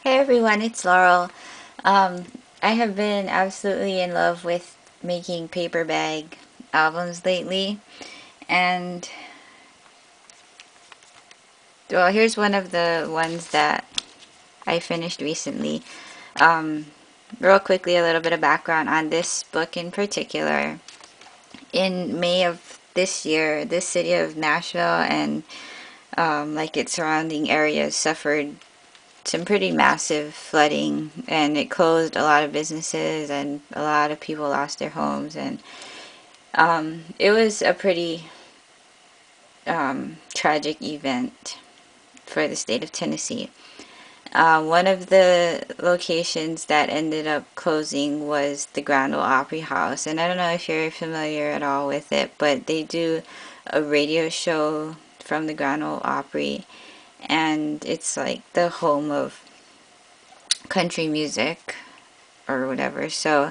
Hey everyone, it's Laurel. I have been absolutely in love with making paper bag albums lately, and well, here's one of the ones that I finished recently. Um, Real quickly, a little bit of background on this book in particular. In May of this year, this city of Nashville and like its surrounding areas suffered some pretty massive flooding, and it closed a lot of businesses and a lot of people lost their homes, and it was a pretty tragic event for the state of Tennessee. One of the locations that ended up closing was the Grand Ole Opry House, and I don't know if you're familiar at all with it, but they do a radio show from the Grand Ole Opry, and it's like the home of country music or whatever. So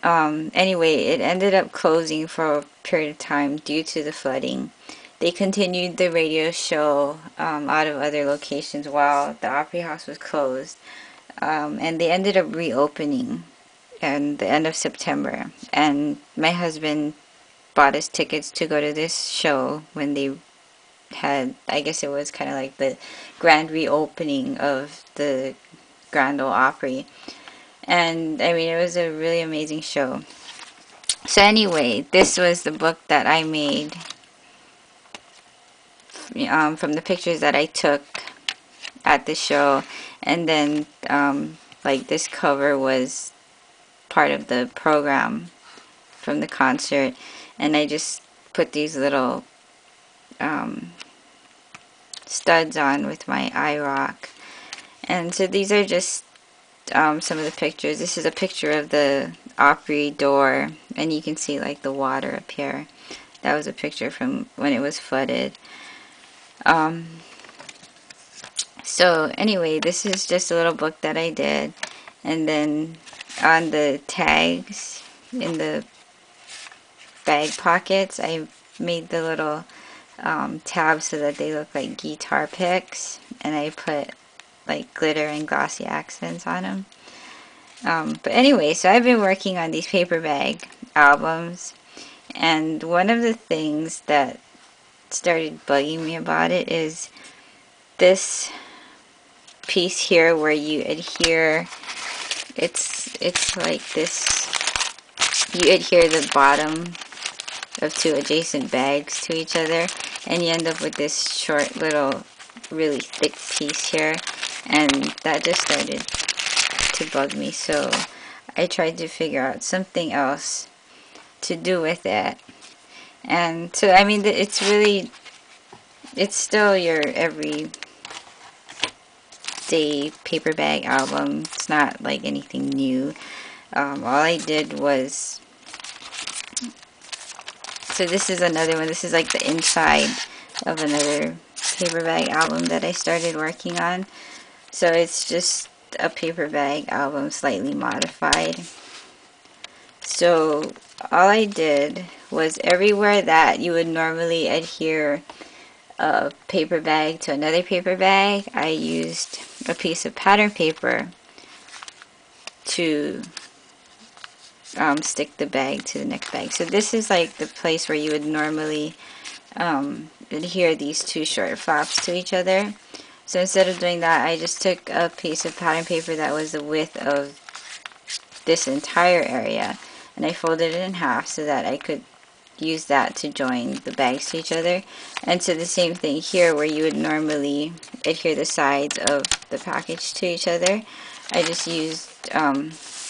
anyway, it ended up closing for a period of time due to the flooding. They continued the radio show out of other locations while the Opry House was closed, and they ended up reopening at the end of September. And my husband bought us tickets to go to this show when they had, I guess it was kind of like the grand reopening of the Grand Ole Opry. And I mean, it was a really amazing show. So anyway, this was the book that I made from the pictures that I took at the show, and then like this cover was part of the program from the concert, and I just put these little studs on with my iRock. And so these are just some of the pictures. This is a picture of the Opry door, and you can see like the water up here. That was a picture from when it was flooded. So anyway, this is just a little book that I did, and then on the tags in the bag pockets, I made the little tabs so that they look like guitar picks, and I put like glitter and glossy accents on them. But anyway, so I've been working on these paper bag albums, and one of the things that started bugging me about it is this piece here where you adhere, it's like this, you adhere the bottom of two adjacent bags to each other, and you end up with this short little really thick piece here, and that just started to bug me. So I tried to figure out something else to do with it. And so I mean, it's really, it's still your everyday paper bag album. It's not like anything new. All I did was, so this is another one. This is like the inside of another paper bag album that I started working on. So it's just a paper bag album slightly modified. So all I did was everywhere that you would normally adhere a paper bag to another paper bag, I used a piece of pattern paper to stick the bag to the next bag. So this is like the place where you would normally adhere these two short flaps to each other. So instead of doing that, I just took a piece of pattern paper that was the width of this entire area, and I folded it in half so that I could use that to join the bags to each other. And so the same thing here, where you would normally adhere the sides of the package to each other, I just used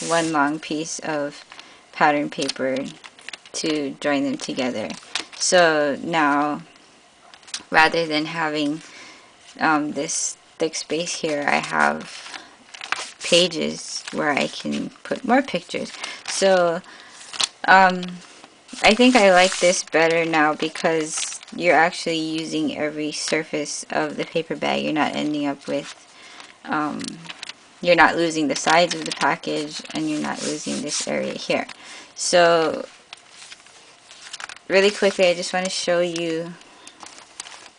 one long piece of pattern paper to join them together. So now, rather than having this thick space here, I have pages where I can put more pictures. So I think I like this better now because you're actually using every surface of the paper bag. You're not ending up with, you're not losing the sides of the package, and you're not losing this area here. So really quickly, I just want to show you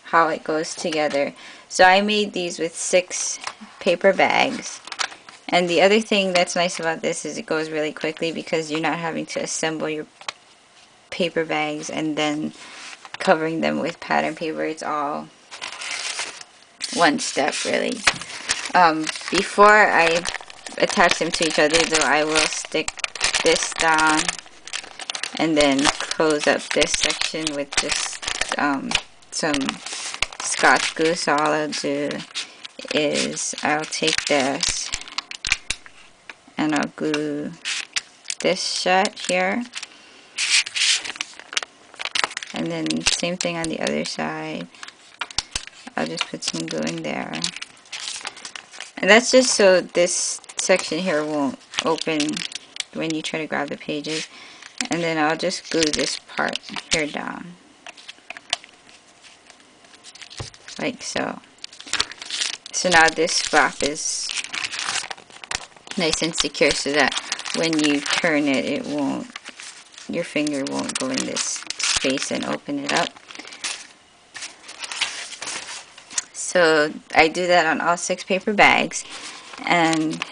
how it goes together. So I made these with 6 paper bags, And the other thing that's nice about this is it goes really quickly because you're not having to assemble your paper bags and then covering them with pattern paper. It's all one step really. Before I attach them to each other though, I will stick this down and then close up this section with just some Scotch glue. So all I'll do is I'll take this and I'll glue this shut here, and then same thing on the other side. I'll just put some glue in there, and that's just so this section here won't open when you try to grab the pages. And then I'll just glue this part here down like so. So now this flap is nice and secure so that when you turn it, it won't, your finger won't go in this space and open it up. So I do that on all 6 paper bags, and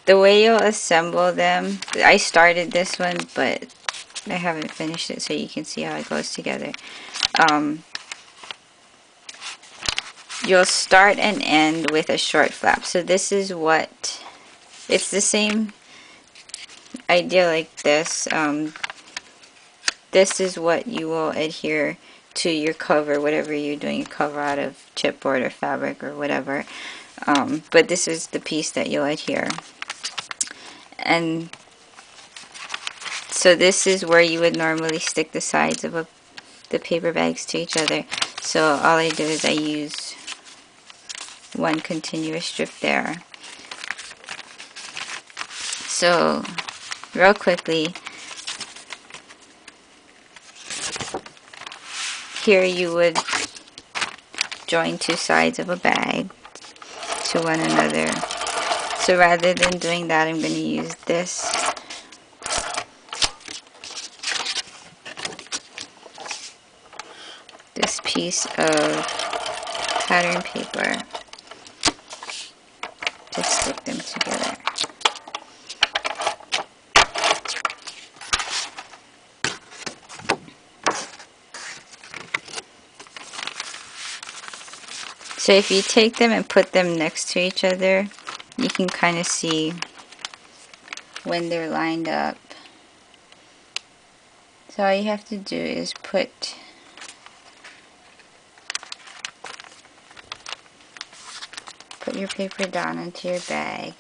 the way you'll assemble them, I started this one but I haven't finished it, so you can see how it goes together. You'll start and end with a short flap. So this is what, it's the same idea like this. This is what you will adhere to your cover, whatever you're doing, your cover out of chipboard or fabric or whatever. But this is the piece that you'll adhere. And so this is where you would normally stick the sides of the paper bags to each other. So all I do is I use one continuous strip there. So real quickly, here you would join 2 sides of a bag to one another. So rather than doing that, I'm going to use this piece of pattern paper to stick them together. So if you take them and put them next to each other, you can kind of see when they're lined up. So all you have to do is put your paper down into your bag,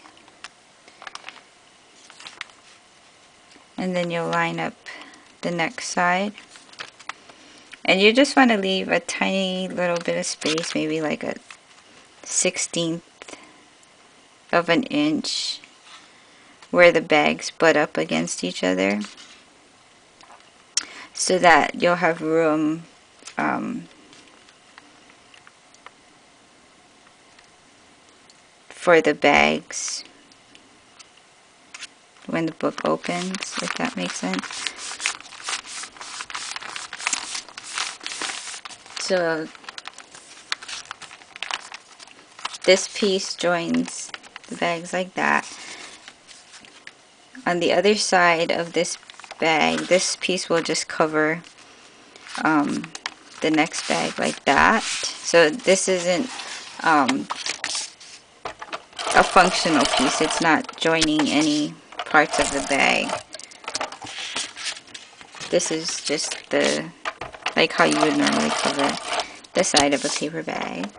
and then you'll line up the next side, and you just want to leave a tiny little bit of space, maybe like a 1/16 of an inch, where the bags butt up against each other, so that you'll have room for the bags when the book opens, if that makes sense. So this piece joins the bags like that. On the other side of this bag, this piece will just cover the next bag like that. So this isn't a functional piece. It's not joining any parts of the bag. This is just the, like how you would normally cover the side of a paper bag.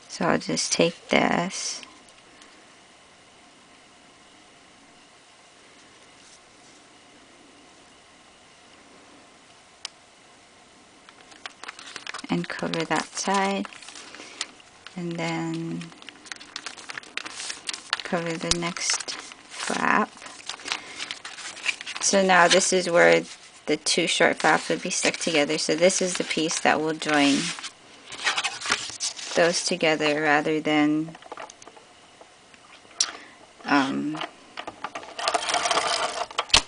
So I'll just take this and cover that side, and then cover the next flap. So now this is where the 2 short flaps would be stuck together. So this is the piece that will join those together rather than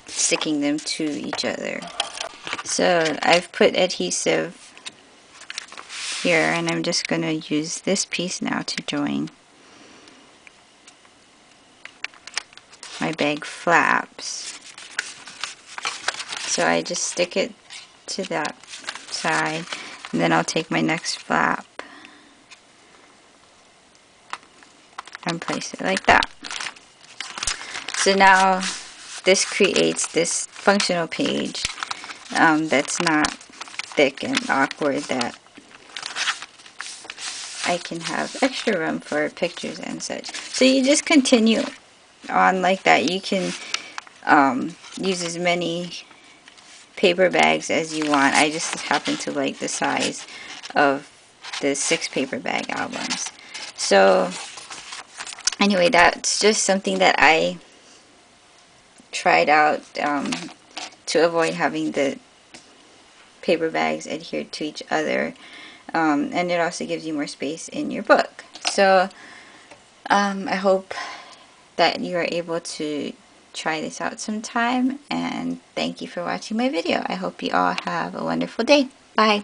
sticking them to each other. So I've put adhesive here, and I'm just going to use this piece now to join my bag flaps. So I just stick it to that side, and then I'll take my next flap and place it like that. So now this creates this functional page that's not thick and awkward, that I can have extra room for pictures and such. So you just continue on like that. You can use as many paper bags as you want. I just happen to like the size of the 6 paper bag albums. So anyway, that's just something that I tried out to avoid having the paper bags adhered to each other, and it also gives you more space in your book. So I hope that you are able to try this out sometime, and thank you for watching my video. I hope you all have a wonderful day. Bye.